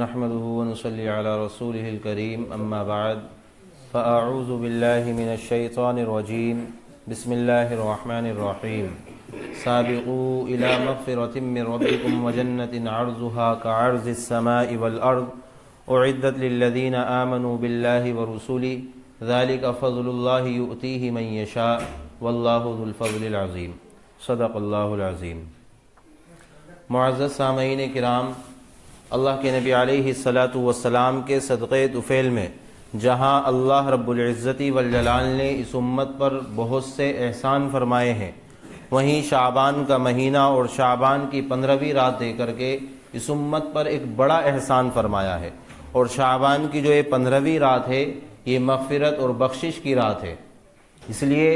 نحمده ونصلي على رسوله الكريم أما بعد فأعوذ بالله من الشيطان الرجيم بسم الله الرحمن الرحيم سابقوا إلى مغفرة من ربكم وجنة عرضها كعرض السماء والأرض أعدت للذين آمنوا بالله ورسوله ذلك فضل الله يؤتيه من يشاء والله ذو الفضل العظيم صدق اللہ العظیم۔ معزز سامعین کرام، اللہ کے نبی علیہ الصلاۃ والسلام کے صدقے طفیل میں جہاں اللہ رب العزت والجلال نے اس امت پر بہت سے احسان فرمائے ہیں، وہیں شعبان کا مہینہ اور شعبان کی 15ویں رات دے کر کے اس امت پر ایک بڑا احسان فرمایا ہے۔ اور شعبان کی جو یہ 15ویں رات ہے یہ مغفرت اور بخشش کی رات ہے، اس لیے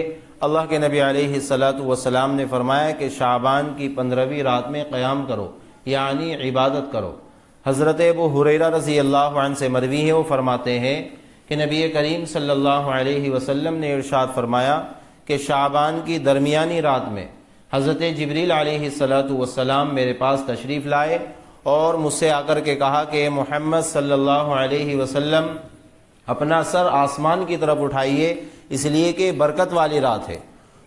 اللہ کے نبی علیہ الصلاۃ والسلام نے فرمایا کہ شعبان کی 15ویں رات میں قیام کرو، یعنی عبادت کرو۔ حضرت ابو ہریرہ رضی اللہ عنہ سے مروی ہے، وہ فرماتے ہیں کہ نبی کریم صلی اللہ علیہ وسلم نے ارشاد فرمایا کہ شعبان کی درمیانی رات میں حضرت جبریل علیہ الصلاۃ والسلام میرے پاس تشریف لائے اور مجھ سے آ کر کے کہا کہ محمد صلی اللہ علیہ وسلم اپنا سر آسمان کی طرف اٹھائیے، اس لیے کہ برکت والی رات ہے۔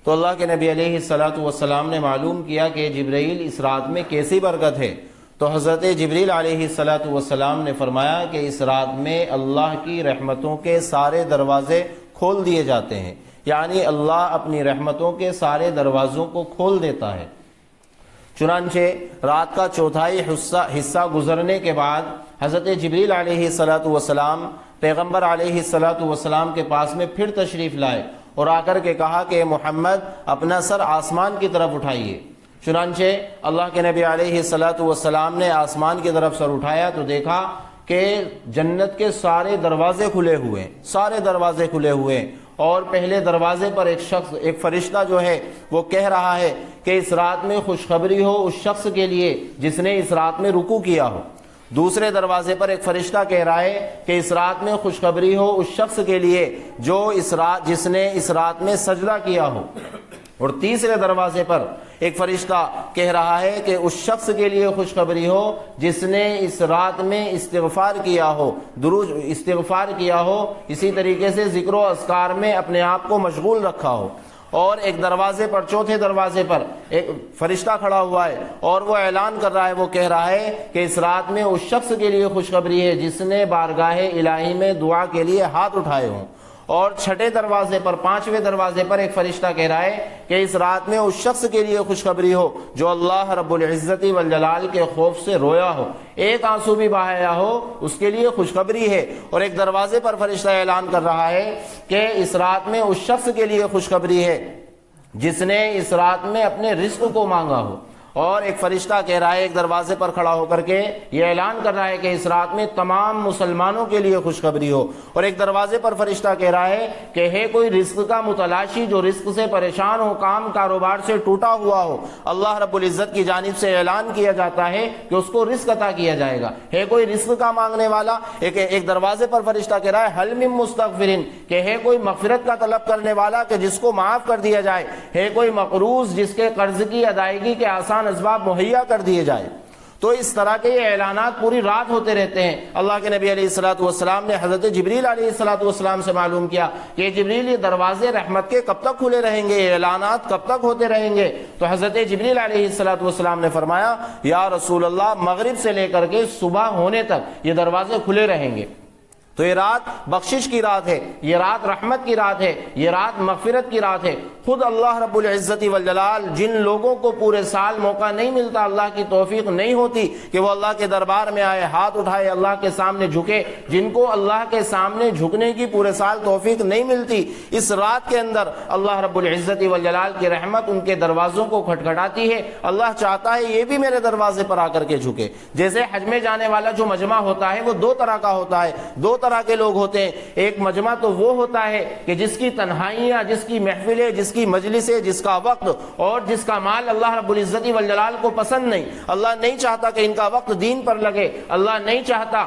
تو اللہ کے نبی علیہ الصلاۃ والسلام نے معلوم کیا کہ جبرائیل اس رات میں کیسی برکت ہے، تو حضرت جبریل علیہ الصلاۃ والسلام نے فرمایا کہ اس رات میں اللہ کی رحمتوں کے سارے دروازے کھول دیے جاتے ہیں، یعنی اللہ اپنی رحمتوں کے سارے دروازوں کو کھول دیتا ہے۔ چنانچہ رات کا چوتھائی حصہ گزرنے کے بعد حضرت جبریل علیہ الصلاۃ والسلام پیغمبر علیہ الصلاۃ والسلام کے پاس میں پھر تشریف لائے اور آ کر کے کہا کہ محمد اپنا سر آسمان کی طرف اٹھائیے۔ چنانچہ اللہ کے نبی علیہ الصلاۃ والسلام نے آسمان کی طرف سر اٹھایا تو دیکھا کہ جنت کے سارے دروازے کھلے ہوئے، اور پہلے دروازے پر ایک فرشتہ جو ہے وہ کہہ رہا ہے کہ اس رات میں خوشخبری ہو اس شخص کے لیے جس نے اس رات میں رکوع کیا ہو۔ دوسرے دروازے پر ایک فرشتہ کہہ رہا ہے کہ اس رات میں خوشخبری ہو اس شخص کے لیے جس نے اس رات میں سجدہ کیا ہو۔ اور تیسرے دروازے پر ایک فرشتہ کہہ رہا ہے کہ اس شخص کے لیے خوشخبری ہو جس نے اس رات میں استغفار کیا ہو، اسی طریقے سے ذکر و اذکار میں اپنے آپ کو مشغول رکھا ہو۔ اور ایک دروازے پر، چوتھے دروازے پر ایک فرشتہ کھڑا ہوا ہے اور وہ اعلان کر رہا ہے، وہ کہہ رہا ہے کہ اس رات میں اس شخص کے لیے خوشخبری ہے جس نے بارگاہ الہی میں دعا کے لیے ہاتھ اٹھائے ہوں۔ اور چھٹے دروازے پر، پانچویں دروازے پر ایک فرشتہ کہہ رہا ہے کہ اس رات میں اس شخص کے لیے خوشخبری ہو جو اللہ رب العزت والجلال کے خوف سے رویا ہو، ایک آنسو بھی بہایا ہو، اس کے لیے خوشخبری ہے۔ اور ایک دروازے پر فرشتہ اعلان کر رہا ہے کہ اس رات میں اس شخص کے لیے خوشخبری ہے جس نے اس رات میں اپنے رزق کو مانگا ہو۔ اور ایک فرشتہ کہہ رہا ہے، ایک دروازے پر کھڑا ہو کر کے یہ اعلان کر رہا ہے کہ اس رات میں تمام مسلمانوں کے لیے خوشخبری ہو۔ اور ایک دروازے پر فرشتہ کہہ رہا ہے کہ ہے کوئی رزق کا متلاشی جو رزق سے پریشان ہو، کام کاروبار سے ٹوٹا ہوا ہو، اللہ رب العزت کی جانب سے اعلان کیا جاتا ہے کہ اس کو رزق عطا کیا جائے گا۔ ہے کوئی رزق کا مانگنے والا، ایک دروازے پر فرشتہ کہہ رہا ہے حل من مستغفرین، کہ ہے کوئی مغفرت کا طلب کرنے والا کہ جس کو معاف کر دیا جائے، ہے کوئی مقروض جس کے قرض کی ادائیگی کے آسان اسباب مہیا کر دیے جائے۔ تو اس طرح کے یہ اعلانات پوری رات ہوتے رہتے ہیں۔ اللہ کے نبی علیہ الصلاۃ والسلام نے حضرت جبریل علیہ الصلاۃ والسلام سے معلوم کیا کہ جبریل یہ دروازے رحمت کے کب تک کھلے رہیں گے، یہ اعلانات کب تک ہوتے رہیں گے؟ تو حضرت جبریل علیہ الصلاۃ والسلام نے فرمایا یا رسول اللہ مغرب سے لے کر کے صبح ہونے تک یہ دروازے کھلے رہیں گے۔ تو یہ رات بخشش کی رات ہے، یہ رات رحمت کی رات ہے، یہ رات مغفرت کی رات ہے۔ خود اللہ رب العزت والجلال جن لوگوں کو پورے سال موقع نہیں ملتا، اللہ کی توفیق نہیں ہوتی کہ وہ اللہ کے دربار میں آئے، ہاتھ اٹھائے، اللہ کے سامنے جھکے، جن کو اللہ کے سامنے جھکنے کی پورے سال توفیق نہیں ملتی، اس رات کے اندر اللہ رب العزت والجلال کی رحمت ان کے دروازوں کو کھٹکھٹاتی ہے۔ اللہ چاہتا ہے یہ بھی میرے دروازے پر آ کر کے جھکے۔ جیسے حج میں جانے والا جو مجمع ہوتا ہے وہ دو طرح کا ہوتا ہے، دو طرح کے لوگ ہوتے ہیں۔ ایک مجمع تو وہ ہوتا ہے کہ جس کی تنہائیاں، جس کی محفلیں، جس کی مجلسیں، جس کا وقت اور جس کا مال اللہ رب العزت والجلال کو پسند نہیں۔ اللہ نہیں چاہتا کہ ان کا وقت دین پر لگے، اللہ نہیں چاہتا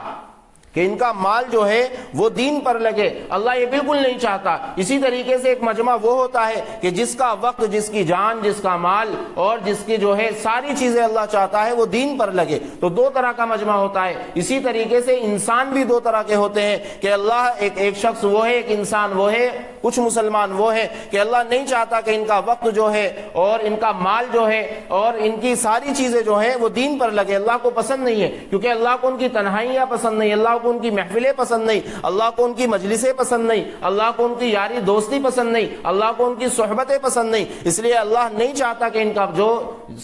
کہ ان کا مال جو ہے وہ دین پر لگے، اللہ یہ بالکل نہیں چاہتا۔ اسی طریقے سے ایک مجمع وہ ہوتا ہے کہ جس کا وقت، جس کی جان، جس کا مال اور جس کی جو ہے ساری چیزیں اللہ چاہتا ہے وہ دین پر لگے، تو دو طرح کا مجمع ہوتا ہے۔ اسی طریقے سے انسان بھی دو طرح کے ہوتے ہیں کہ اللہ ایک شخص وہ ہے، ایک انسان وہ ہے، کچھ مسلمان وہ ہے کہ اللہ نہیں چاہتا کہ ان کا وقت جو ہے اور ان کا مال جو ہے اور ان کی ساری چیزیں جو ہیں وہ دین پر لگے، اللہ کو پسند نہیں ہے، کیونکہ اللہ کو ان کی تنہائیاں پسند نہیں، اللہ کو ان کی محفلیں پسند نہیں، اللہ کو ان کی مجلسیں پسند نہیں، اللہ کو ان کی یاری دوستی پسند نہیں، اللہ کو ان کی صحبتیں پسند نہیں، اس لیے اللہ نہیں چاہتا کہ ان کا جو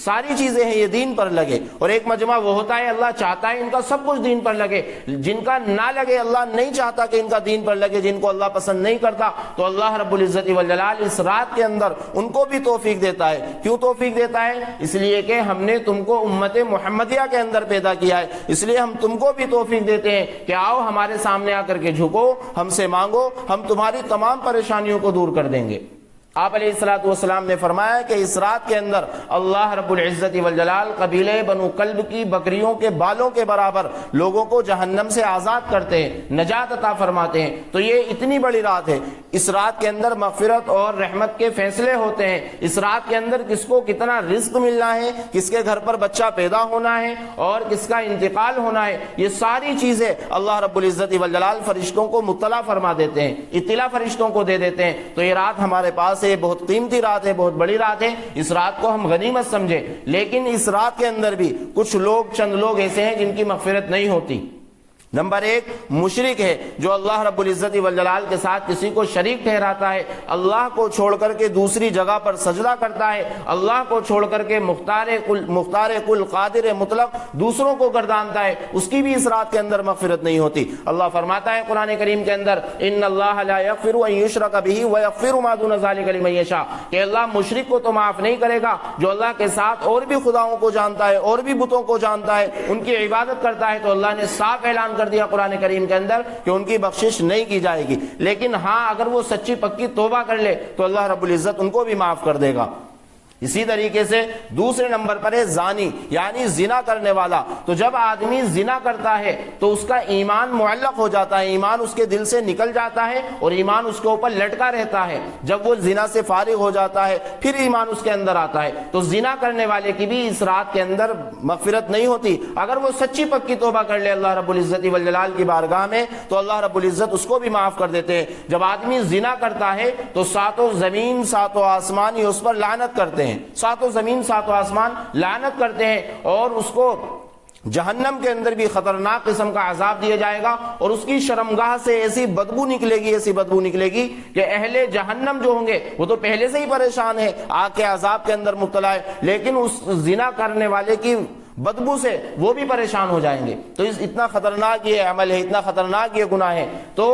ساری چیزیں ہیں یہ دین پر لگے۔ اور ایک مجمع وہ ہوتا ہے اللہ چاہتا ہے ان کا سب کچھ دین پر لگے، جن کا نہ لگے اللہ نہیں چاہتا کہ ان کا دین پر لگے، جن کو اللہ پسند نہیں کرتا تو اللہ رب العزت والجلال اس رات کے اندر ان کو بھی توفیق دیتا ہے۔ کیوں توفیق دیتا ہے؟ اس لیے کہ ہم نے تم کو امت محمدیہ کے اندر پیدا کیا ہے، اس لیے ہم تم کو بھی توفیق دیتے ہیں کہ آؤ ہمارے سامنے آ کر کے جھکو، ہم سے مانگو، ہم تمہاری تمام پریشانیوں کو دور کر دیں گے۔ آپ علیہ الصلوۃ والسلام نے فرمایا کہ اس رات کے اندر اللہ رب العزت والجلال قبیلہ بنو کلب کی بکریوں کے بالوں کے برابر لوگوں کو جہنم سے آزاد کرتے ہیں، نجات عطا فرماتے ہیں۔ تو یہ اتنی بڑی رات ہے، اس رات کے اندر مغفرت اور رحمت کے فیصلے ہوتے ہیں۔ اس رات کے اندر کس کو کتنا رزق ملنا ہے، کس کے گھر پر بچہ پیدا ہونا ہے اور کس کا انتقال ہونا ہے، یہ ساری چیزیں اللہ رب العزت والجلال فرشتوں کو مطلع فرما دیتے ہیں، اطلاع فرشتوں کو دے دیتے ہیں۔ تو یہ رات ہمارے پاس بہت قیمتی رات ہے، بہت بڑی رات ہے، اس رات کو ہم غنیمت سمجھیں۔ لیکن اس رات کے اندر بھی کچھ لوگ، چند لوگ ایسے ہیں جن کی مغفرت نہیں ہوتی۔ نمبر ایک مشرک ہے، جو اللہ رب العزت والجلال کے ساتھ کسی کو شریک ٹھہراتا ہے، اللہ کو چھوڑ کر کے دوسری جگہ پر سجدہ کرتا ہے، اللہ کو چھوڑ کر کے مختار کل قادر مطلق دوسروں کو گردانتا ہے، اس کی بھی اس رات کے اندر مغفرت نہیں ہوتی۔ اللہ فرماتا ہے قرآن کریم کے اندر ان اللہ لا یغفر ان یشرک بہ ویغفر ما دون ذلک لمن یشاء، کہ اللہ مشرک کو تو معاف نہیں کرے گا، جو اللہ کے ساتھ اور بھی خداؤں کو جانتا ہے اور بھی بتوں کو جانتا ہے، ان کی عبادت کرتا ہے، تو اللہ نے صاف اعلان کر دیا قرآن کریم کے اندر کہ ان کی بخشش نہیں کی جائے گی۔ لیکن ہاں اگر وہ سچی پکی توبہ کر لے تو اللہ رب العزت ان کو بھی معاف کر دے گا۔ اسی طریقے سے دوسرے نمبر پر ہے زانی، یعنی زنا کرنے والا۔ تو جب آدمی زنا کرتا ہے تو اس کا ایمان معلق ہو جاتا ہے، ایمان اس کے دل سے نکل جاتا ہے اور ایمان اس کے اوپر لٹکا رہتا ہے۔ جب وہ زنا سے فارغ ہو جاتا ہے پھر ایمان اس کے اندر آتا ہے۔ تو زنا کرنے والے کی بھی اس رات کے اندر مغفرت نہیں ہوتی۔ اگر وہ سچی پکی توبہ کر لے اللہ رب العزت والجلال کی بارگاہ میں تو اللہ رب العزت اس کو بھی معاف کر دیتے ہیں۔ جب آدمی زنا کرتا ہے تو ساتوں زمین ساتوں آسمان ہی اس پر لعنت کرتے ہیں، ساتوں زمین ساتوں آسمان لعنت کرتے ہیں، اور اس کو جہنم کے اندر بھی خطرناک قسم کا عذاب دیا جائے گا، اور اس کی شرمگاہ سے ایسی بدبو نکلے گی، ایسی بدبو نکلے گی کہ اہل جہنم جو ہوں گے وہ تو پہلے سے ہی پریشان ہے، آگ کے عذاب کے اندر مبتلا ہے، لیکن اس زنا کرنے والے کی بدبو سے وہ بھی پریشان ہو جائیں گے۔ تو اتنا خطرناک یہ عمل ہے، اتنا خطرناک یہ گناہ ہے۔ تو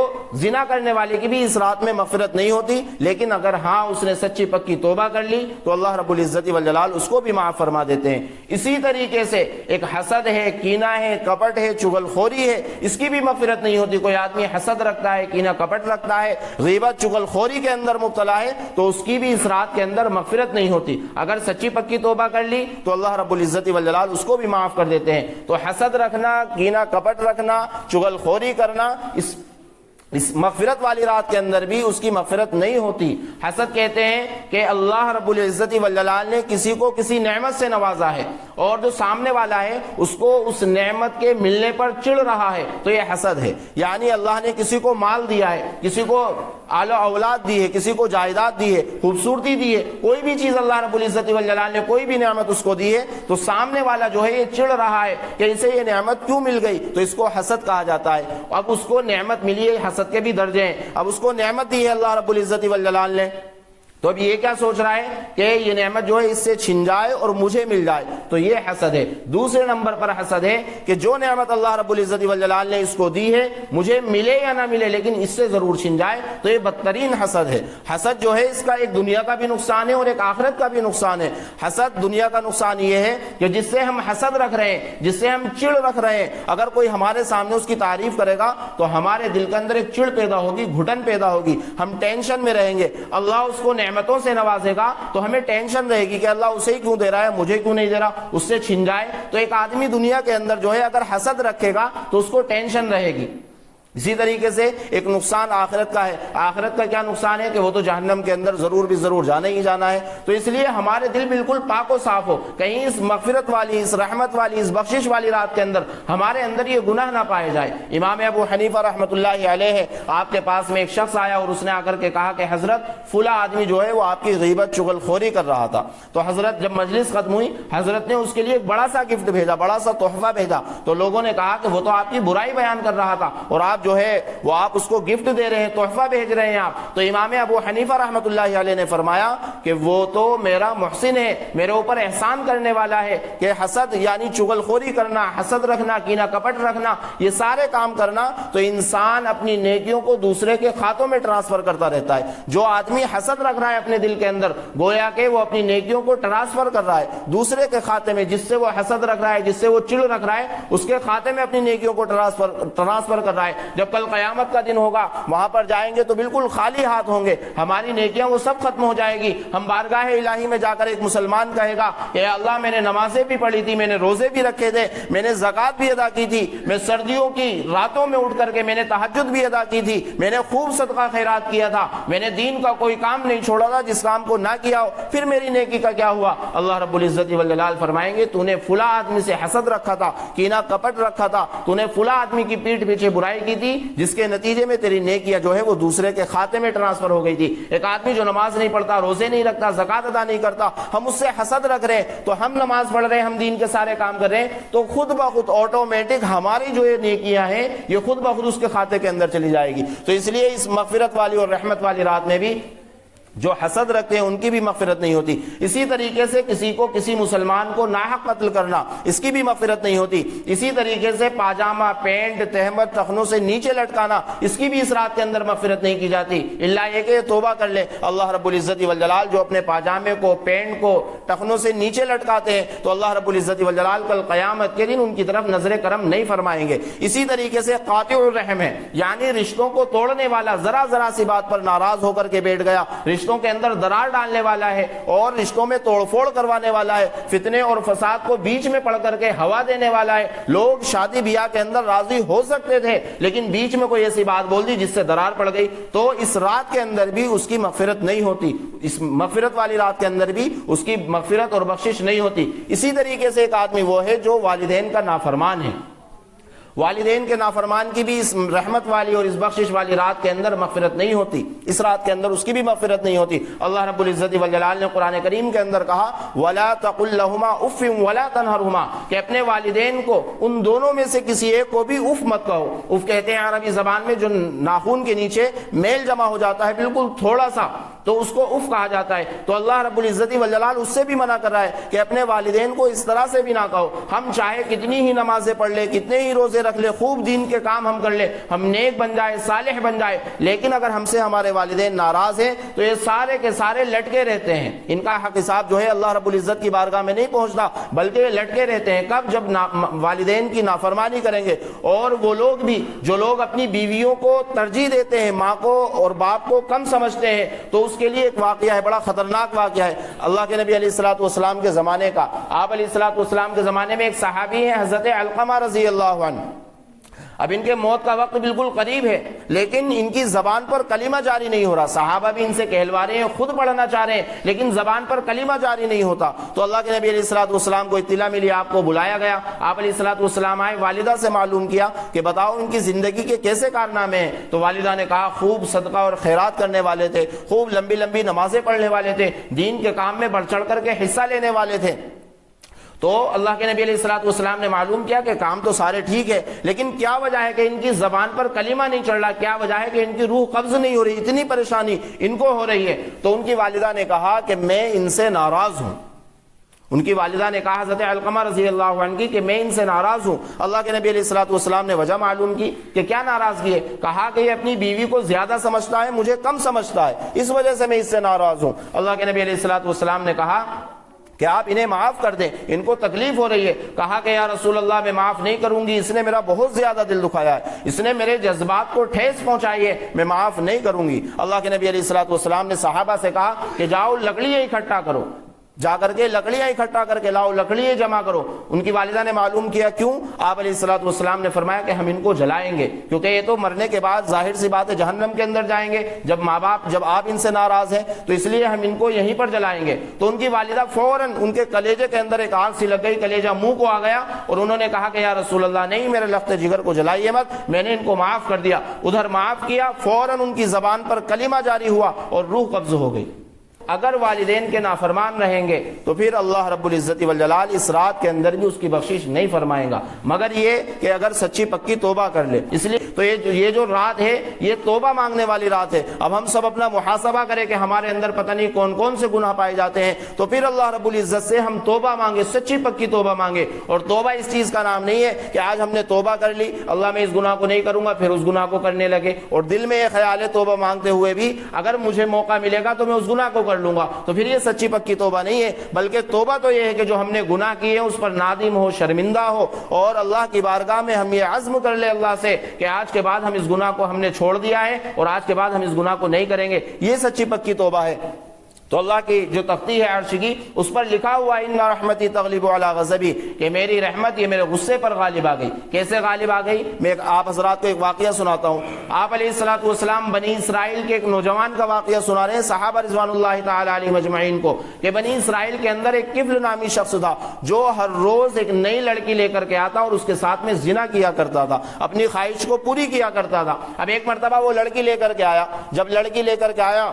زنا کرنے والے کی بھی اس رات میں مغفرت نہیں ہوتی، لیکن اگر ہاں اس نے سچی پکی توبہ کر لی تو اللہ رب العزت والجلال اس کو بھی معاف فرما دیتے ہیں۔ اسی طریقے سے ایک حسد ہے، کینہ ہے، کپٹ ہے، چغل خوری ہے، اس کی بھی مغفرت نہیں ہوتی۔ کوئی آدمی حسد رکھتا ہے، کینہ کپٹ رکھتا ہے، غیبت چغل خوری کے اندر مبتلا ہے، تو اس کی بھی اس رات کے اندر مغفرت نہیں ہوتی۔ اگر سچی پکی توبہ کر لی تو اللہ رب العزت والجلال اس کو بھی معاف کر دیتے ہیں۔ تو حسد رکھنا، کینہ کپٹ رکھنا، چغل خوری کرنا، اس مغفرت والی رات کے اندر بھی اس کی مغفرت نہیں ہوتی۔ حسد کہتے ہیں کہ اللہ رب العزت والجلال نے کسی کو کسی نعمت سے نوازا ہے اور جو سامنے والا ہے اس کو اس نعمت کے ملنے پر چڑ رہا ہے، تو یہ حسد ہے۔ یعنی اللہ نے کسی کو مال دیا ہے، کسی کو اعلی اولاد دی ہے، کسی کو جائیداد دی ہے، خوبصورتی دی ہے، کوئی بھی چیز اللہ رب العزت والجلال نے کوئی بھی نعمت اس کو دی ہے، تو سامنے والا جو ہے یہ چڑ رہا ہے کہ اسے یہ نعمت کیوں مل گئی، تو اس کو حسد کہا جاتا ہے۔ اب اس کو نعمت ملی ہے، حسد کے بھی درجے ہیں، اب اس کو نعمت دی ہے اللہ رب العزت والجلال نے، تو اب یہ کیا سوچ رہا ہے کہ یہ نعمت جو ہے اس سے چھن جائے اور مجھے مل جائے، تو یہ حسد ہے۔ دوسرے نمبر پر حسد ہے کہ جو نعمت اللہ رب العزت والجلال نے اس کو دی ہے مجھے ملے یا نہ ملے لیکن اس سے ضرور چھن جائے، تو یہ بدترین حسد ہے۔ حسد جو ہے اس کا ایک دنیا کا بھی نقصان ہے اور ایک آخرت کا بھی نقصان ہے۔ حسد دنیا کا نقصان یہ ہے کہ جس سے ہم حسد رکھ رہے ہیں، جس سے ہم چڑ رکھ رہے ہیں، اگر کوئی ہمارے سامنے اس کی تعریف کرے گا تو ہمارے دل کے اندر ایک چڑ پیدا ہوگی، گھٹن پیدا ہوگی، ہم ٹینشن میں رہیں گے۔ اللہ اس کو نعمت نعمتوں سے نوازے گا تو ہمیں ٹینشن رہے گی کہ اللہ اسے ہی کیوں دے رہا ہے، مجھے کیوں نہیں دے رہا، اس سے چھن جائے۔ تو ایک آدمی دنیا کے اندر جو ہے اگر حسد رکھے گا تو اس کو ٹینشن رہے گی۔ اسی طریقے سے ایک نقصان آخرت کا ہے۔ آخرت کا کیا نقصان ہے کہ وہ تو جہنم کے اندر ضرور بھی ضرور جانا ہی جانا ہے۔ تو اس لیے ہمارے دل بالکل پاک و صاف ہو، کہیں اس مغفرت والی، اس رحمت والی، اس بخشش والی رات کے اندر ہمارے اندر یہ گناہ نہ پائے جائے۔ امام ابو حنیفہ رحمۃ اللہ علیہ، آپ کے پاس میں ایک شخص آیا اور اس نے آ کر کے کہا کہ حضرت فلاں آدمی جو ہے وہ آپ کی غیبت چغل خوری کر رہا تھا۔ تو حضرت جب مجلس ختم ہوئی، حضرت نے اس کے لیے ایک بڑا سا گفٹ بھیجا، بڑا سا تحفہ بھیجا۔ تو لوگوں نے کہا کہ وہ تو آپ کی برائی بیان کر رہا تھا اور آپ جو ہے وہ آپ اس کو گفٹ دے رہے ہیں، تحفہ بھیج رہے ہیں آپ۔ تو امام ابو حنیفہ رحمۃ اللہ علیہ نے فرمایا کہ وہ تو میرا محسن ہے، میرے اوپر احسان کرنے والا ہے، کہ حسد یعنی چغل خوری کرنا، حسد رکھنا، کینہ کپٹ رکھنا، یہ سارے کام کرنا تو انسان اپنی نیکیوں کو دوسرے کے کھاتوں میں ٹرانسفر کرتا رہتا ہے۔ جو آدمی حسد رکھ رہا ہے اپنے دل کے اندر، گویا کہ وہ اپنی نیکیوں کو ٹرانسفر کر رہا ہے دوسرے کے کھاتے میں۔ جس سے وہ حسد رکھ رہا ہے، جس سے وہ چڑ رکھ رہا ہے، اس کے کھاتے میں اپنی نیکیوں کو ٹرانسفر کر رہا ہے۔ جب کل قیامت کا دن ہوگا، وہاں پر جائیں گے تو بالکل خالی ہاتھ ہوں گے، ہماری نیکیاں وہ سب ختم ہو جائے گی۔ ہم بارگاہ الہی میں جا کر ایک مسلمان کہے گا کہ اے اللہ، میں نے نمازیں بھی پڑھی تھی، میں نے روزے بھی رکھے تھے، میں نے زکوٰۃ بھی ادا کی تھی، میں سردیوں کی راتوں میں اٹھ کر کے میں نے تہجد بھی ادا کی تھی، میں نے خوب صدقہ خیرات کیا تھا، میں نے دین کا کوئی کام نہیں چھوڑا تھا جس کام کو نہ کیا ہو، پھر میری نیکی کا کیا ہوا؟ اللہ رب العزت والجلال فرمائیں گے تو نے فلاں آدمی سے حسد رکھا تھا، کینہ کپٹ رکھا تھا، تو نے فلاں آدمی کی پیٹھ پیچھے برائی کی تھی، جس کے نتیجے میں تیری نیکیاں جو ہے وہ دوسرے کے کھاتے میں ٹرانسفر ہو گئی تھی۔ ایک آدمی جو نماز نہیں پڑھتا، روزے نہیں رکھتا، زکوٰۃ ادا نہیں کرتا، ہم اس سے حسد رکھ رہے ہیں، تو ہم نماز پڑھ رہے ہیں، ہم دین کے سارے کام کر رہے ہیں، تو خود بخود آٹومیٹک ہماری جو یہ نیکیاں ہیں یہ خود بخود اس کے کھاتے کے اندر چلی جائے گی۔ تو اس لیے اس مغفرت والی اور رحمت والی رات میں بھی جو حسد رکھتے ہیں ان کی بھی مغفرت نہیں ہوتی۔ اسی طریقے سے کسی کو، کسی مسلمان کو ناحق قتل کرنا، اس کی بھی مغفرت نہیں ہوتی۔ اسی طریقے سے پاجامہ، پینٹ، تہمت ٹخنوں سے نیچے لٹکانا، اس کی بھی اس رات کے اندر مغفرت نہیں کی جاتی، الا یہ کہ توبہ کر لے۔ اللہ رب العزت والجلال جو اپنے پاجامے کو، پینٹ کو ٹخنوں سے نیچے لٹکاتے ہیں تو اللہ رب العزت والجلال کل قیامت کے دن ان کی طرف نظر کرم نہیں فرمائیں گے۔ اسی طریقے سے قاطع الرحم ہے، یعنی رشتوں کو توڑنے والا، ذرا ذرا سی بات پر ناراض ہو کر کے بیٹھ گیا، رشتوں کے اندر درار ڈالنے والا ہے اور رشتوں میں توڑ پھوڑ کروانے والا ہے، فتنے اور فساد کو بیچ میں پڑ کر کے ہوا دینے والا ہے۔ لوگ شادی بیاہ کے اندر راضی ہو سکتے تھے لیکن بیچ میں کوئی ایسی بات بول دی جس سے درار پڑ گئی، تو اس رات کے اندر بھی اس کی مغفرت نہیں ہوتی، اس مغفرت والی رات کے اندر بھی اس کی مغفرت اور بخشش نہیں ہوتی۔ اسی طریقے سے ایک آدمی وہ ہے جو والدین کا نافرمان ہے، والدین کے نافرمان کی بھی اس رحمت والی اور اس بخشش والی رات کے اندر مغفرت نہیں ہوتی، اس رات کے اندر اس کی بھی مغفرت نہیں ہوتی۔ اللہ رب العزت والجلال نے قرآن کریم کے اندر کہا وَلَا تَقُلْ لَهُمَا اُفٍّ وَلَا تَنْهَرْهُمَا، کہ اپنے والدین کو، ان دونوں میں سے کسی ایک کو بھی اف مت کہو۔ اف کہتے ہیں عربی زبان میں جو ناخن کے نیچے میل جمع ہو جاتا ہے بالکل تھوڑا سا، تو اس کو اف کہا جاتا ہے۔ تو اللہ رب العزت والجلال اس سے بھی منع کر رہا ہے کہ اپنے والدین کو اس طرح سے بھی نہ کہو۔ ہم چاہے کتنی ہی نمازیں پڑھ لے، کتنے ہی روزے رکھ لے، خوب دین کے کام ہم کر لے، ہم نیک بن جائے، صالح بن جائے، لیکن اگر ہم سے ہمارے والدین ناراض ہیں تو یہ سارے کے سارے لٹکے رہتے ہیں، ان کا حق حساب جو ہے اللہ رب العزت کی بارگاہ میں نہیں پہنچتا، بلکہ یہ لٹکے رہتے ہیں۔ کب؟ جب والدین کی نافرمانی کریں گے۔ اور وہ لوگ بھی جو لوگ اپنی بیویوں کو ترجیح دیتے ہیں، ماں کو اور باپ کو کم سمجھتے ہیں، تو اس کے لیے ایک واقعہ ہے، بڑا خطرناک واقعہ ہے اللہ کے نبی علیہ الصلوۃ والسلام کے زمانے کا۔ آپ علیہ الصلوۃ والسلام کے زمانے میں ایک صحابی ہیں حضرت علقمہ رضی اللہ عنہ۔ اب ان کے موت کا وقت بالکل قریب ہے لیکن ان کی زبان پر کلمہ جاری نہیں ہو رہا، صحابہ بھی ان سے کہلوا رہے ہیں، خود پڑھنا چاہ رہے ہیں لیکن زبان پر کلمہ جاری نہیں ہوتا۔ تو اللہ کے نبی علیہ الصلوۃ والسلام کو اطلاع ملی، آپ کو بلایا گیا، آپ علیہ الصلوۃ والسلام آئے، والدہ سے معلوم کیا کہ بتاؤ ان کی زندگی کے کیسے کارنامے ہیں۔ تو والدہ نے کہا خوب صدقہ اور خیرات کرنے والے تھے، خوب لمبی لمبی نمازیں پڑھنے والے تھے، دین کے کام میں بڑھ چڑھ کر کے حصہ لینے والے تھے۔ تو اللہ کے نبی علیہ الصلوۃ والسلام نے معلوم کیا کہ کام تو سارے ٹھیک ہے لیکن کیا وجہ ہے کہ ان کی زبان پر کلمہ نہیں چڑھ رہا، کیا وجہ ہے کہ ان کی روح قبض نہیں ہو رہی، اتنی پریشانی ان کو ہو رہی ہے۔ تو ان کی والدہ نے کہا کہ میں ان سے ناراض ہوں۔ ان کی والدہ نے کہا حضرت علقمہ رضی اللہ عنہ کی کہ میں ان سے ناراض ہوں۔ اللہ کے نبی علیہ الصلوۃ والسلام نے وجہ معلوم کی کہ کیا ناراضگی ہے، کہا کہ یہ اپنی بیوی کو زیادہ سمجھتا ہے، مجھے کم سمجھتا ہے، اس وجہ سے میں اس سے ناراض ہوں۔ اللہ کے نبی علیہ الصلوۃ والسلام نے کہا کہ آپ انہیں معاف کر دیں، ان کو تکلیف ہو رہی ہے۔ کہا کہ یا رسول اللہ میں معاف نہیں کروں گی، اس نے میرا بہت زیادہ دل دکھایا ہے، اس نے میرے جذبات کو ٹھیس پہنچائی ہے، میں معاف نہیں کروں گی۔ اللہ کے نبی علیہ الصلوۃ والسلام نے صحابہ سے کہا کہ جاؤ لکڑیاں اکٹھا کرو، جا کر کے لکڑیاں اکٹھا کر کے لاؤ، لکڑیاں جمع کرو۔ ان کی والدہ نے معلوم کیا کیوں؟ آپ علیہ الصلوۃ والسلام نے فرمایا کہ ہم ان کو جلائیں گے، کیونکہ یہ تو مرنے کے بعد ظاہر سی بات ہے جہنم کے اندر جائیں گے، جب ماں باپ جب آپ ان سے ناراض ہیں تو اس لیے ہم ان کو یہیں پر جلائیں گے۔ تو ان کی والدہ فوراً ان کے کلیجے کے اندر ایک آگ سی لگ گئی، کلیجہ منہ کو آ گیا، اور انہوں نے کہا کہ یا رسول اللہ نہیں، میرے لخت جگر کو جلائیے مت، میں نے ان کو معاف کر دیا۔ ادھر معاف کیا، فوراً ان کی زبان پر کلمہ جاری ہوا اور روح قبض ہو گئی۔ اگر والدین کے نافرمان رہیں گے تو پھر اللہ رب العزت والجلال اس رات کے اندر بھی اس کی بخشش نہیں فرمائے گا، مگر یہ کہ اگر سچی پکی توبہ کر لے۔ اس لیے تو یہ جو رات ہے یہ توبہ مانگنے والی رات ہے۔ اب ہم سب اپنا محاسبہ کریں کہ ہمارے اندر پتہ نہیں کون کون سے گناہ پائے جاتے ہیں، تو پھر اللہ رب العزت سے ہم توبہ مانگے، سچی پکی توبہ مانگے۔ اور توبہ اس چیز کا نام نہیں ہے کہ آج ہم نے توبہ کر لی، اللہ میں اس گناہ کو نہیں کروں گا، پھر اس گناہ کو کرنے لگے، اور دل میں یہ خیال ہے توبہ مانگتے ہوئے بھی اگر مجھے موقع ملے گا تو میں اس گناہ کو کر لوں گا، تو پھر یہ سچی پکی توبہ نہیں ہے۔ بلکہ توبہ تو یہ ہے کہ جو ہم نے گناہ کیے اس پر نادم ہو، شرمندہ ہو، اور اللہ کی بارگاہ میں ہم یہ عزم کر لے اللہ سے کہ آج کے بعد ہم اس گناہ کو ہم نے چھوڑ دیا ہے اور آج کے بعد ہم اس گناہ کو نہیں کریں گے، یہ سچی پکی توبہ ہے۔ تو اللہ کی جو تختی ہے عرش کی، اس پر لکھا ہوا ان رحمتی تغلب علی غضبی، کہ میری رحمت یہ میرے غصے پر غالب آ گئی۔ کیسے غالب آ گئی؟ میں آپ حضرات کو ایک واقعہ سناتا ہوں۔ آپ علیہ الصلوۃ والسلام بنی اسرائیل کے ایک نوجوان کا واقعہ سنا رہے ہیں صحابہ رضوان اللہ تعالی علیہم اجمعین کو، کہ بنی اسرائیل کے اندر ایک کفل نامی شخص تھا جو ہر روز ایک نئی لڑکی لے کر کے آتا اور اس کے ساتھ میں زنا کیا کرتا تھا، اپنی خواہش کو پوری کیا کرتا تھا۔ اب ایک مرتبہ وہ لڑکی لے کر کے آیا، جب لڑکی لے کر کے آیا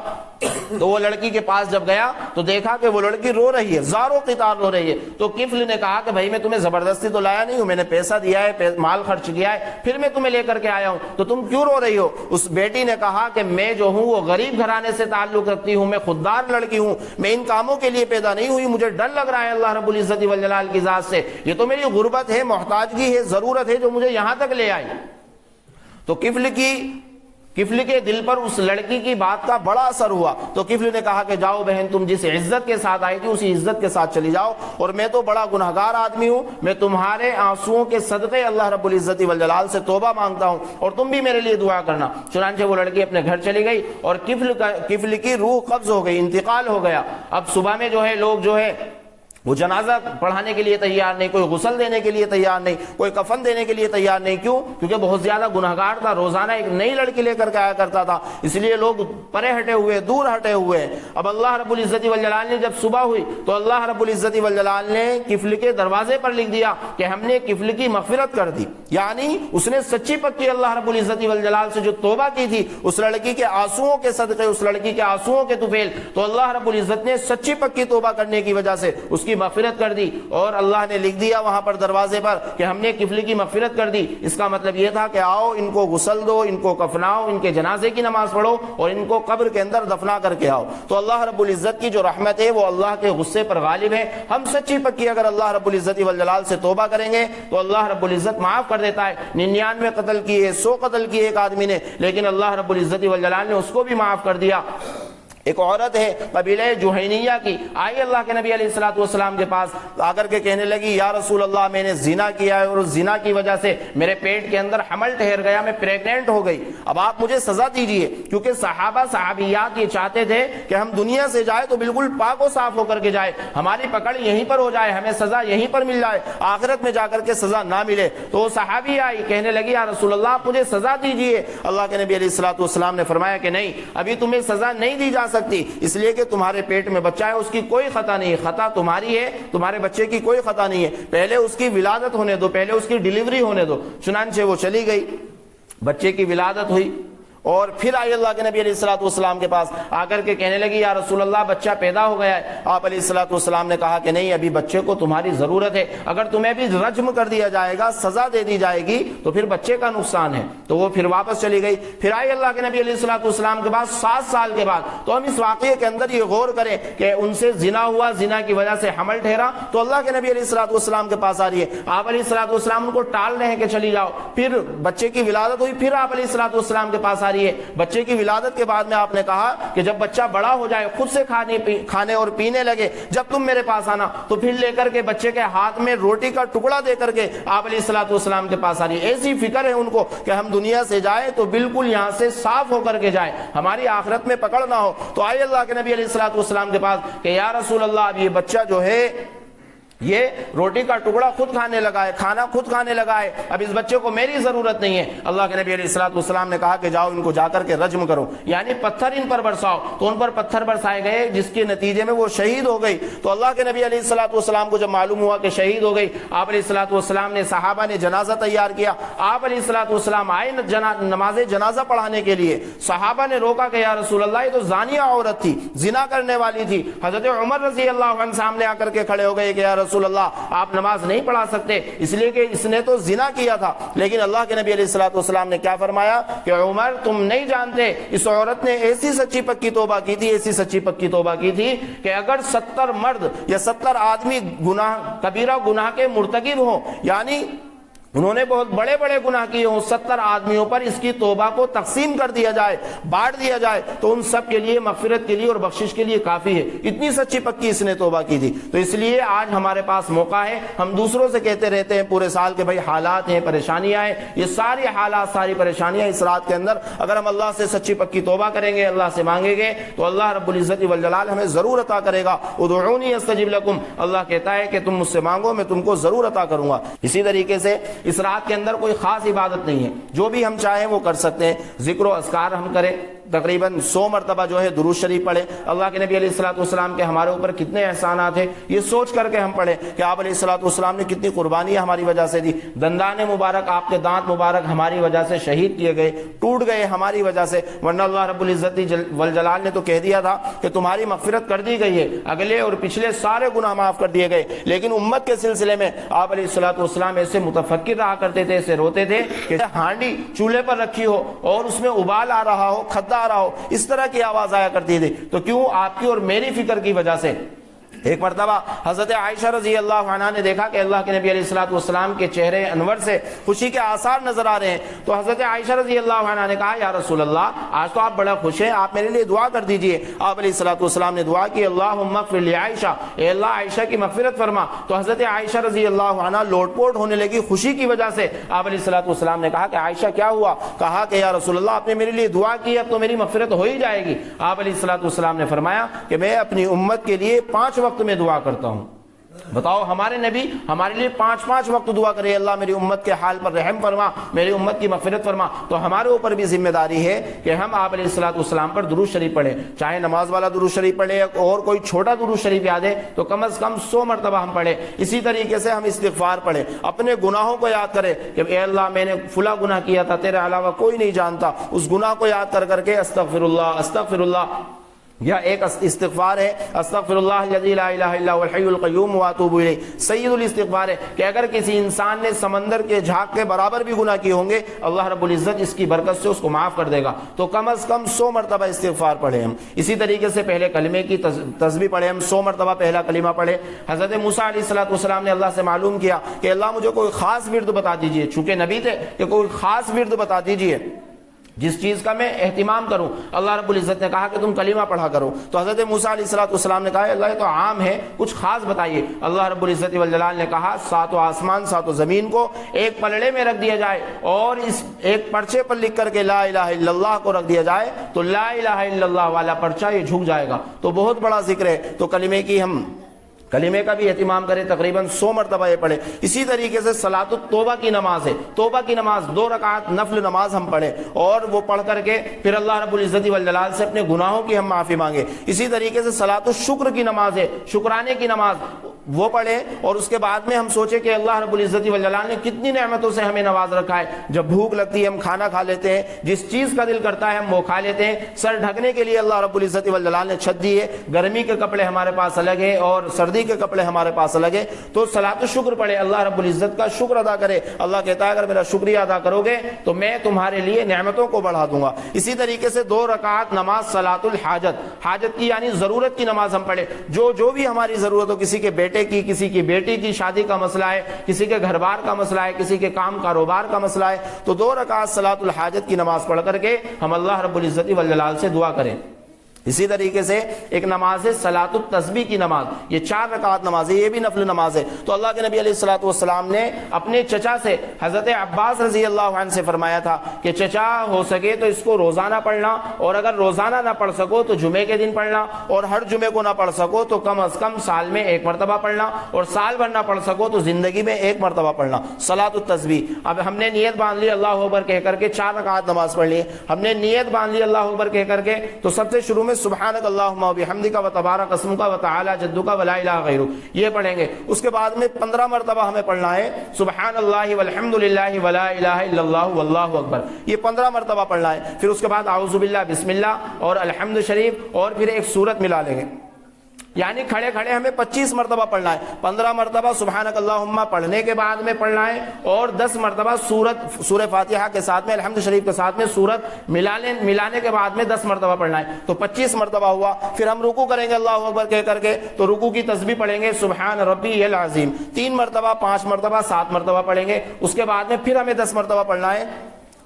تو وہ لڑکی کے پاس جب گیا تو دیکھا کہ وہ لڑکی رو رہی ہے، زاروں قطار رو رہی ہے۔ تو کفل نے کہا کہ بھائی میں تمہیں زبردستی تو لایا نہیں ہوں، میں نے پیسہ دیا ہے، مال خرچ کیا ہے، پھر میں تمہیں لے کر کے آیا ہوں، تو تم کیوں رو رہی ہو؟ اس بیٹی نے کہا کہ میں جو ہوں وہ غریب گھرانے سے تعلق رکھتی ہوں، میں خوددار لڑکی ہوں، میں ان کاموں کے لیے پیدا نہیں ہوئی، مجھے ڈر لگ رہا ہے اللہ رب العزت والجلال کی ذات سے، یہ تو میری غربت ہے، محتاجگی ہے، ضرورت ہے جو مجھے یہاں تک لے آئی۔ تو کفل کے دل پر اس لڑکی کی بات کا بڑا اثر ہوا، تو کفل نے کہا کہ جاؤ بہن، تم جس عزت کے ساتھ آئی تھی اسی عزت کے ساتھ چلی جاؤ، اور میں تو بڑا گنہگار آدمی ہوں، میں تمہارے آنسوؤں کے صدقے اللہ رب العزت والجلال سے توبہ مانگتا ہوں، اور تم بھی میرے لیے دعا کرنا۔ چنانچہ وہ لڑکی اپنے گھر چلی گئی اور کفل کی روح قبض ہو گئی، انتقال ہو گیا۔ اب صبح میں جو ہے لوگ جو ہے وہ جنازہ پڑھانے کے لیے تیار نہیں، کوئی غسل دینے کے لیے تیار نہیں، کوئی کفن دینے کے لیے تیار نہیں۔ کیوں؟ کیونکہ بہت زیادہ گنہگار تھا، روزانہ ایک نئی لڑکی لے کر کے آیا کرتا تھا، اس لیے لوگ پرے ہٹے ہوئے، دور ہٹے ہوئے۔ اب اللہ رب العزت والجلال نے جب صبح ہوئی تو اللہ رب العزت والجلال نے کفل کے دروازے پر لکھ دیا کہ ہم نے کفل کی مغفرت کر دی، یعنی اس نے سچی پکی اللہ رب العزت والجلال سے جو توبہ کی تھی، اس لڑکی کے آنسوؤں کے صدقے، اس لڑکی کے آنسوؤں کے طفیل، تو اللہ رب العزت نے سچی پکی توبہ کرنے کی وجہ سے اس کی مغفرت کر دی، اور اللہ نے لکھ دیا وہاں پر دروازے پر کہ ہم نے کفل کی مغفرت کر دی۔ اس کا مطلب یہ تھا کہ آؤ ان کو غسل دو، ان کو کفناؤ، ان کے جنازے کی نماز پڑھو اور ان کو قبر کے اندر دفنا کر کے آؤ۔ تو اللہ رب العزت کی جو رحمت ہے وہ اللہ کے غصے پر غالب ہے۔ ہم سچی پکی اگر اللہ رب العزت والجلال سے توبہ کریں گے تو اللہ رب العزت معاف کر دیتا ہے۔ 99 قتل کیے، 100 قتل کیے ایک آدمی نے، لیکن اللہ رب العزت والجلال نے اس کو بھی معاف کر دیا۔ ایک عورت ہے قبیلہ جوہینیہ کی، آئی اللہ کے نبی علیہ الصلوۃ والسلام کے پاس، آ کر کے کہنے لگی یا رسول اللہ میں نے زنا کیا ہے اور اس زنا کی وجہ سے میرے پیٹ کے اندر حمل ٹھہر گیا، میں پریگننٹ ہو گئی، اب آپ مجھے سزا دیجئے۔ کیونکہ صحابہ صحابیات یہ چاہتے تھے کہ ہم دنیا سے جائے تو بالکل پاک و صاف ہو کر کے جائے، ہماری پکڑ یہیں پر ہو جائے، ہمیں سزا یہیں پر مل جائے، آخرت میں جا کر کے سزا نہ ملے۔ تو وہ صحابی آئی، کہنے لگی یا رسول اللہ آپ مجھے سزا دیجئے۔ اللہ کے نبی علیہ الصلوۃ والسلام نے فرمایا کہ نہیں، ابھی تمہیں سزا نہیں دی جا سکتی، اس لیے کہ تمہارے پیٹ میں بچہ ہے، اس کی کوئی خطا نہیں ہے، خطا تمہاری ہے، تمہارے بچے کی کوئی خطا نہیں ہے، پہلے اس کی ولادت ہونے دو، پہلے اس کی ڈیلیوری ہونے دو۔ چنانچہ وہ چلی گئی، بچے کی ولادت ہوئی، اور پھر آئی اللہ کے نبی علیہ الصلوۃ والسلام کے پاس، آ کر کے کہنے لگی یا رسول اللہ بچہ پیدا ہو گیا ہے۔ آپ علیہ الصلوۃ والسلام نے کہا کہ نہیں، ابھی بچے کو تمہاری ضرورت ہے، اگر تمہیں بھی رجم کر دیا جائے گا، سزا دے دی جائے گی تو پھر بچے کا نقصان ہے۔ تو وہ پھر واپس چلی گئی، پھر آئی اللہ کے نبی علیہ الصلوۃ والسلام کے پاس 7 سال کے بعد۔ تو ہم اس واقعے کے اندر یہ غور کریں کہ ان سے زنا ہوا، زنا کی وجہ سے حمل ٹھہرا، تو اللہ کے نبی علیہ الصلوۃ والسلام کے پاس آ رہی ہے، آپ علیہ الصلوۃ والسلام ان کو ٹال رہے ہیں کہ چلی جاؤ، پھر بچے کی ولادت ہوئی، پھر آپ علیہ الصلوۃ والسلام کے پاس آ رہی ہے. بچے کی ولادت کے بعد میں آپ نے کہا کہ جب بچہ بڑا ہو جائے, خود سے کھانے اور پینے لگے, جب تم میرے پاس آنا, تو پھر لے کر کے بچے کے ہاتھ میں روٹی کا ٹکڑا دے کر کے آپ علیہ الصلوۃ والسلام کے پاس آ رہی ہے. ایسی فکر ہے ان کو کہ ہم دنیا سے جائیں تو بالکل یہاں سے صاف ہو کر کے جائیں, ہماری آخرت میں پکڑ نہ ہو. تو آئے اللہ کے نبی علیہ الصلوۃ والسلام کے پاس کہ یا رسول اللہ, اب یہ بچہ جو ہے یہ روٹی کا ٹکڑا خود کھانے لگا ہے, کھانا خود کھانے لگا ہے, اب اس بچے کو میری ضرورت نہیں ہے. اللہ کے نبی علیہ الصلوۃ والسلام نے کہا کہ جاؤ ان کو جا کر کے رجم کرو, یعنی پتھر ان پر برساؤ. تو ان پر پتھر برسائے گئے, جس کے نتیجے میں وہ شہید ہو گئی. تو اللہ کے نبی علیہ الصلوۃ والسلام کو جب معلوم ہوا کہ شہید ہو گئی, آپ علیہ الصلوۃ والسلام نے, صحابہ نے جنازہ تیار کیا. آپ علیہ الصلوۃ والسلام آئے نماز جنازہ پڑھانے کے لیے. صحابہ نے روکا کہ یا رسول اللہ, یہ تو زانیہ عورت تھی, زنا کرنے والی تھی. حضرت عمر رضی اللہ عنہ سامنے آ کر کے کھڑے ہو گئے کہ یا رسول اللہ, آپ نماز نہیں پڑھا سکتے, اس لیے کہ اس نے تو زنا کیا تھا. لیکن اللہ کے نبی علیہ الصلوۃ والسلام نے کیا فرمایا کہ عمر, تم نہیں جانتے, اس عورت نے ایسی سچی پکی توبہ کی تھی, ایسی سچی پکی توبہ کی تھی کہ اگر 70 مرد یا 70 آدمی گناہ, کبیرہ گناہ کے مرتکب ہوں, یعنی انہوں نے بہت بڑے بڑے گناہ کیے ہوں, 70 آدمیوں پر اس کی توبہ کو تقسیم کر دیا جائے, بانٹ دیا جائے, تو ان سب کے لیے مغفرت کے لیے اور بخشش کے لیے کافی ہے. اتنی سچی پکی اس نے توبہ کی تھی. تو اس لیے آج ہمارے پاس موقع ہے, ہم دوسروں سے کہتے رہتے ہیں پورے سال کے بھائی حالات ہیں, پریشانیاں ہیں, یہ ساری حالات, ساری پریشانیاں اس رات کے اندر اگر ہم اللہ سے سچی پکی توبہ کریں گے, اللہ سے مانگیں گے, تو اللہ رب العزت والجلال ہمیں ضرور عطا کرے گا. ادعونی استجب لکم, اللہ کہتا ہے کہ تم مجھ سے مانگو, میں تم کو ضرور عطا کروں گا. اسی طریقے سے اس رات کے اندر کوئی خاص عبادت نہیں ہے, جو بھی ہم چاہیں وہ کر سکتے ہیں. ذکر و اذکار ہم کریں, تقریباً 100 مرتبہ جو ہے درود شریف پڑھیں. اللہ کے نبی علیہ الصلوۃ والسلام کے ہمارے اوپر کتنے احسانات ہیں, یہ سوچ کر کے ہم پڑھیں کہ آپ علیہ الصلوۃ والسلام نے کتنی قربانیاں ہماری وجہ سے دی. دندان مبارک, آپ کے دانت مبارک ہماری وجہ سے شہید کیے گئے, ٹوٹ گئے ہماری وجہ سے, ورنہ اللہ رب العزت والجلال نے تو کہہ دیا تھا کہ تمہاری مغفرت کر دی گئی ہے, اگلے اور پچھلے سارے گناہ معاف کر دیے گئے. لیکن امت کے سلسلے میں آپ علیہ الصلوۃ والسلام ایسے متفکر رہا کرتے تھے, ایسے روتے تھے کہ ہانڈی چولہے پر رکھی ہو اور اس میں ابال آ رہا ہو, کھدا آ رہا ہو, اس طرح کی آواز آیا کرتی تھی. تو کیوں, آپ کی اور میری فکر کی وجہ سے. ایک مرتبہ حضرت عائشہ رضی اللہ عنہا نے دیکھا کہ اللہ کے نبی علیہ الصلوۃ والسلام کے چہرے انور سے خوشی کے آثار نظر آ رہے ہیں. تو حضرت عائشہ رضی اللہ عنہا نے کہا یا رسول اللہ, آج تو آپ بڑا خوش ہیں, آپ میرے لیے دعا کر دیجئے. آپ علیہ الصلوۃ والسلام نے دعا کی, اللہم اغفر لعائشہ, اے اللہ عائشہ کی مغفرت فرما. تو حضرت عائشہ رضی اللہ عنہا لوٹ پوٹ ہونے لگی خوشی کی وجہ سے. آپ علیہ الصلوۃ والسلام نے کہا کہ عائشہ کیا ہوا؟ کہا کہ یا رسول اللہ, آپ نے میرے لیے دعا کی, اب تو میری مغفرت ہو ہی جائے گی. آپ علیہ الصلوۃ والسلام نے فرمایا کہ میں اپنی امت کے لیے 5 وقت میں دعا کرتا ہوں. بتاؤ, ہمارے نبی ہمارے لیے 5 وقت دعا کرے, اللہ میری امت کے حال پر رحم فرما, میری امت کی مغفرت فرما. تو ہمارے اوپر بھی ذمہ داری ہے کہ ہم آپ علیہ الصلوۃ والسلام پر درود شریف پڑھیں, چاہے نماز والا درود شریف پڑھے اور کوئی چھوٹا درود شریف یاد ہے تو کم از کم 100 مرتبہ ہم پڑھیں. اسی طریقے سے ہم استغفار پڑھیں, اپنے گناہوں کو یاد کریں کہ اے اللہ میں نے فلاں گناہ کیا تھا, تیرے علاوہ کوئی نہیں جانتا. اس گناہ کو یاد کر کے استغفر اللہ استغفر اللہ, یا ایک استغفار ہے استغفر اللہ الذی لا الہ الا هو الحی القیوم واتوب الیہ. سید الاستغفار ہے کہ اگر کسی انسان نے سمندر کے جھاگ کے برابر بھی گناہ کیے ہوں گے, اللہ رب العزت اس کی برکت سے اس کو معاف کر دے گا. تو کم از کم 100 مرتبہ استغفار پڑھیں ہم. اسی طریقے سے پہلے کلمے کی تسبیح پڑھیں ہم, 100 مرتبہ پہلا کلمہ پڑھیں. حضرت موسیٰ علیہ الصلوۃ والسلام نے اللہ سے معلوم کیا کہ اللہ مجھے کوئی خاص ورد بتا دیجئے, چونکہ نبی تھے, کہ کوئی خاص ورد بتا دیجئے جس چیز کا میں اہتمام کروں. اللہ رب العزت نے کہا کہ تم کلمہ پڑھا کرو. تو حضرت موسیٰ علیہ الصلوۃ والسلام نے کہا اللہ یہ تو عام ہے, کچھ خاص بتائیے. اللہ رب العزت والجلال نے کہا 7 آسمان 7 زمین کو ایک پلڑے میں رکھ دیا جائے اور اس ایک پرچے پر لکھ کر کے لا الہ الا اللہ کو رکھ دیا جائے, تو لا الہ الا اللہ والا پرچہ یہ جھک جائے گا. تو بہت بڑا ذکر ہے. تو کلمے کی ہم کلمے کا بھی اہتمام کریں, تقریباً 100 مرتبہ یہ پڑھیں. اسی طریقے سے صلاۃ التوبہ کی نماز ہے, توبہ کی نماز 2 رکعت نفل نماز ہم پڑھیں اور وہ پڑھ کر کے پھر اللہ رب العزت والجلال سے اپنے گناہوں کی ہم معافی مانگیں. اسی طریقے سے صلاۃ الشکر کی نماز ہے, شکرانے کی نماز, وہ پڑھیں اور اس کے بعد میں ہم سوچیں کہ اللہ رب العزت والجلال نے کتنی نعمتوں سے ہمیں نواز رکھا ہے. جب بھوک لگتی ہے ہم کھانا کھا لیتے ہیں, جس چیز کا دل کرتا ہے ہم وہ کھا لیتے ہیں. سر ڈھکنے کے لیے اللہ رب العزت والجلال نے چھت دی ہے, گرمی کے کپڑے ہمارے پاس الگ ہے اور سردی کے کپڑے ہمارے پاس الگ ہے. تو صلاۃ الشکر پڑھے, اللہ رب العزت کا شکر ادا کرے. اللہ کہتا ہے اگر میرا شکریہ ادا کرو گے تو میں تمہارے لیے نعمتوں کو بڑھا دوں گا. اسی طریقے سے 2 رکعت نماز صلاۃ الحاجت, حاجت کی یعنی ضرورت کی نماز ہم پڑھے. جو بھی ہماری ضرورت ہو, کسی کے بیٹے بیٹے کی، کسی کی بیٹی کی شادی کا مسئلہ ہے، کسی کے گھر بار کا مسئلہ ہے، کسی کے کام کاروبار کا مسئلہ ہے، تو 2 رکعت صلاۃ الحاجت کی نماز پڑھ کر کے ہم اللہ رب العزت والجلال سے دعا کریں۔ اسی طریقے سے ایک نماز ہے صلاۃ التسبیح کی نماز، یہ 4 رکعت نماز ہے، یہ بھی نفل نماز ہے۔ تو اللہ کے نبی علیہ الصلوۃ والسلام نے اپنے چچا سے حضرت عباس رضی اللہ عنہ سے فرمایا تھا کہ چچا ہو سکے تو اس کو روزانہ پڑھنا، اور اگر روزانہ نہ پڑھ سکو تو جمعے کے دن پڑھنا، اور ہر جمعے کو نہ پڑھ سکو تو کم از کم سال میں 1 مرتبہ پڑھنا، اور سال بھر نہ پڑھ سکو تو زندگی میں 1 مرتبہ پڑھنا صلاۃ التسبیح۔ اب ہم نے نیت باندھ لی اللہ اکبر کہہ کر کے 4 رکعت نماز پڑھ لی، ہم نے نیت باندھ لی اللہ اکبر کہہ کر کے، تو سب سے شروع میں سبحانک اللہم وبحمدک وتبارک اسمک وتعالی جدک ولا الہ غیرک یہ پڑھیں گے۔ اس کے بعد میں 15 مرتبہ ہمیں پڑھنا ہے سبحان اللہ والحمد للہ ولا الہ الا اللہ واللہ اکبر، یہ 15 مرتبہ پڑھنا ہے۔ پھر اس کے بعد اعوذ باللہ بسم اللہ اور الحمد شریف، اور پھر ایک سورت ملا لیں گے، یعنی کھڑے کھڑے ہمیں 25 مرتبہ پڑھنا ہے۔ 15 مرتبہ سبحانک اللہم پڑھنے کے بعد میں پڑھنا ہے، اور 10 مرتبہ سورہ فاتحہ کے ساتھ میں الحمد شریف کے ساتھ میں سورت ملانے کے بعد میں 10 مرتبہ پڑھنا ہے، تو 25 مرتبہ ہوا۔ پھر ہم رکوع کریں گے اللہ اکبر کہہ کر کے، تو رکوع کی تسبیح پڑھیں گے سبحان ربی العظیم 3 مرتبہ، 5 مرتبہ، 7 مرتبہ پڑھیں گے۔ اس کے بعد میں پھر ہمیں 10 مرتبہ پڑھنا ہے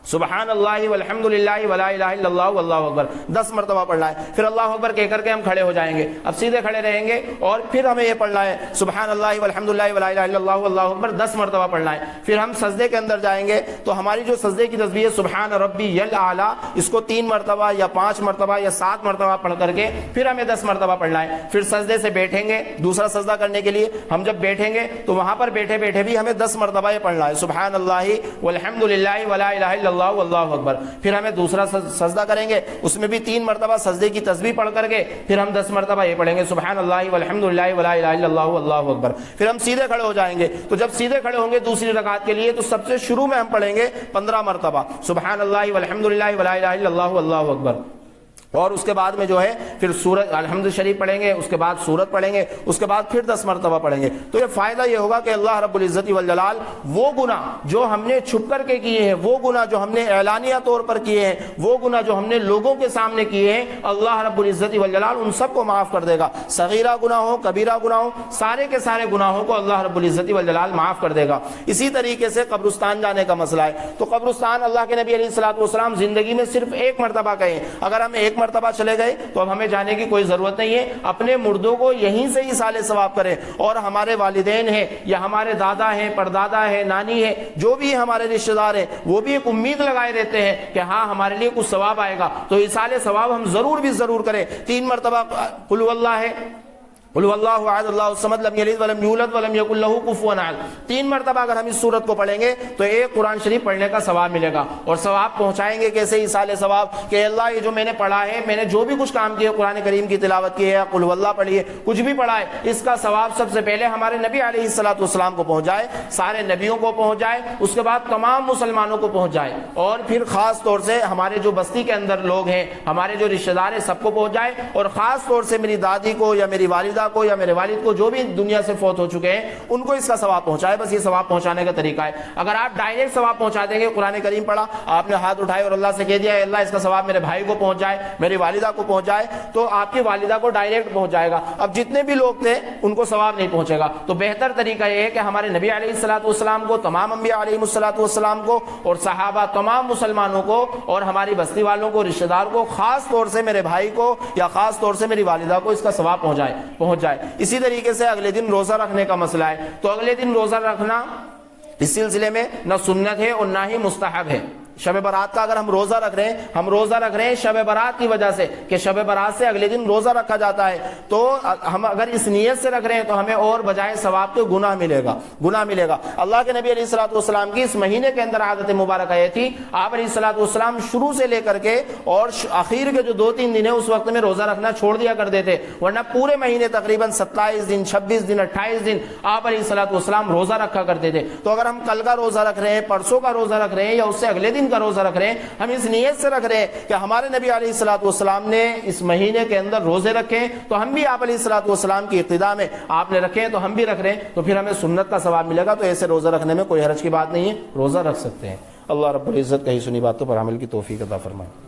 سبحان اللہ والحمد للہ ولا الہ الا اللہ واللہ اکبر 10 مرتبہ پڑھنا ہے۔ پھر اللہ اکبر کہہ کر کے ہم کھڑے ہو جائیں گے، اب سیدھے کھڑے رہیں گے، اور پھر ہمیں یہ پڑھنا ہے سبحان اللہ والحمد للہ ولا الہ الا اللہ واللہ اکبر 10 مرتبہ پڑھنا ہے۔ پھر ہم سجدے کے اندر جائیں گے، تو ہماری جو سجدے کی تسبیح ہے سبحان ربی الاعلی، اس کو 3 مرتبہ یا 5 مرتبہ یا 7 مرتبہ پڑھ کر کے پھر ہمیں 10 مرتبہ پڑھنا ہے۔ پھر سجدے سے بیٹھیں گے دوسرا سجدہ کرنے کے لیے، ہم جب بیٹھیں گے تو وہاں پر بیٹھے بیٹھے بھی ہمیں 10 مرتبہ یہ پڑھنا ہے سبحان اللہ والحمد للہ ولا الہ الا اللہ واللہ اکبر۔ پھر ہمیں دوسرا سجدہ کریں گے، اس میں بھی 3 مرتبہ سجدے کی تسبیح پڑھ کر کے پھر ہم 10 مرتبہ یہ پڑھیں گے سبحان اللہ والحمد للہ ولا الہ الا اللہ واللہ اکبر۔ پھر ہم سیدھے کھڑے ہو جائیں گے، تو جب سیدھے کھڑے ہوں گے دوسری رکعت کے لیے تو سب سے شروع میں ہم پڑھیں گے 15 مرتبہ سبحان اللہ والحمد للہ ولا الہ الا اللہ واللہ اکبر، اور اس کے بعد میں جو ہے پھر سورت الحمد شریف پڑھیں گے، اس کے بعد سورت پڑھیں گے، اس کے بعد پھر 10 مرتبہ پڑھیں گے۔ تو یہ فائدہ یہ ہوگا کہ اللہ رب العزت والجلال وہ گناہ جو ہم نے چھپ کر کے کیے ہیں، وہ گناہ جو ہم نے اعلانیہ طور پر کیے ہیں، وہ گناہ جو ہم نے لوگوں کے سامنے کیے ہیں، اللہ رب العزت والجلال ان سب کو معاف کر دے گا۔ صغیرہ گناہ ہو، کبیرہ گناہ ہو، سارے کے سارے گناہوں کو اللہ رب العزت والجلال معاف کر دے گا۔ اسی طریقے سے قبرستان جانے کا مسئلہ ہے، تو قبرستان اللہ کے نبی علیہ الصلوۃ والسلام زندگی میں صرف 1 مرتبہ گئے، اگر ہم 1 مرتبہ چلے گئے تو اب ہمیں جانے کی کوئی ضرورت نہیں ہے، اپنے مردوں کو یہیں سے ایصال ثواب کریں، اور ہمارے والدین ہیں یا ہمارے دادا ہیں، پردادا ہے، نانی ہے، جو بھی ہمارے رشتہ دار ہیں، وہ بھی ایک امید لگائے رہتے ہیں کہ ہاں ہمارے لیے کچھ ثواب آئے گا، تو ایصال ثواب ہم ضرور کریں۔ 3 مرتبہ قل هو اللہ ہے، قل هو اللہ احد اللہ الصمد لم یلد ولم یولد ولم یکن له کفوا احد، 3 مرتبہ اگر ہم اس سورت کو پڑھیں گے تو ایک قرآن شریف پڑھنے کا ثواب ملے گا۔ اور ثواب پہنچائیں گے کیسے ایصال ثواب، کہ اللہ یہ جو میں نے پڑھا ہے، میں نے جو بھی کچھ کام کیا، قرآن کریم کی تلاوت کی ہے، قل هو اللہ پڑھی ہے، کچھ بھی پڑھا ہے، اس کا ثواب سب سے پہلے ہمارے نبی علیہ الصلوۃ والسلام کو پہنچ جائے، سارے نبیوں کو پہنچ جائے، اس کے بعد تمام مسلمانوں کو پہنچ جائے، اور پھر خاص طور سے ہمارے جو بستی کے اندر لوگ ہیں، ہمارے جو رشتہ دار ہیں، سب کو پہنچ جائے، اور خاص طور سے میری دادی کو یا میری والدہ کو یا میرے والد کو جو بھی دنیا سے فوت ہو چکے ہیں ان کو اس کا ثواب پہنچائے۔ بس یہ ثواب پہنچانے کا طریقہ ہے۔ اگر آپ ڈائریکٹ ثواب پہنچا دیں گے، قرآن کریم پڑھا، آپ نے ہاتھ اٹھائے اور اللہ سے کہہ دیا اللہ اس کا ثواب میرے بھائی کو پہنچ جائے، میری والدہ کو پہنچ جائے، تو آپ کی والدہ کو ڈائریکٹ پہنچ جائے گا، اب جتنے بھی لوگ تھے ان کو ثواب نہیں پہنچے گا۔ تو بہتر طریقہ یہ ہے کہ ہمارے نبی علیہ الصلوۃ والسلام کو، تمام انبیاء علیہ الصلوۃ والسلام کو، اور صحابہ تمام مسلمانوں کو، اور ہماری بستی والوں کو، رشتہ دار کو، خاص طور سے میرے بھائی کو یا خاص طور سے میری والدہ کو اس کا ثواب پہنچ جائے۔ اسی طریقے سے اگلے دن روزہ رکھنے کا مسئلہ ہے، تو اگلے دن روزہ رکھنا اس سلسلے میں نہ سنت ہے اور نہ ہی مستحب ہے۔ شب برات کا اگر ہم روزہ رکھ رہے ہیں شب برات کی وجہ سے کہ شب برات سے اگلے دن روزہ رکھا جاتا ہے، تو ہم اگر اس نیت سے رکھ رہے ہیں تو ہمیں اور بجائے ثواب کے گناہ ملے گا۔ اللہ کے نبی علیہ الصلوۃ والسلام کی اس مہینے کے اندر عادت مبارکہ یہ تھی، آپ علیہ الصلوۃ والسلام شروع سے لے کر کے اور آخر کے جو 2-3 دن ہے اس وقت میں روزہ رکھنا چھوڑ دیا کرتے تھے، ورنہ پورے مہینے تقریباً 27 دن 26 دن 28 دن آپ علیہ الصلوۃ والسلام روزہ رکھا کرتے تھے۔ تو اگر ہم کل کا روزہ رکھ رہے ہیں، پرسوں کا روزہ رکھ رہے ہیں، یا اس سے اگلے دن کا روزہ رکھ رہے ہیں، ہم اس نیت سے رکھ رہے ہیں کہ ہمارے نبی علیہ الصلوۃ والسلام نے اس مہینے کے اندر روزے رکھے، تو ہم بھی آپ علیہ الصلوۃ والسلام کی اقتداء میں آپ نے رکھے تو ہم بھی رکھ رہے ہیں، تو پھر ہمیں سنت کا ثواب ملے گا۔ تو ایسے روزہ رکھنے میں کوئی حرج کی بات نہیں ہے، روزہ رکھ سکتے ہیں۔ اللہ رب العزت کہی سنی باتوں پر عمل کی توفیق عطا فرمائے۔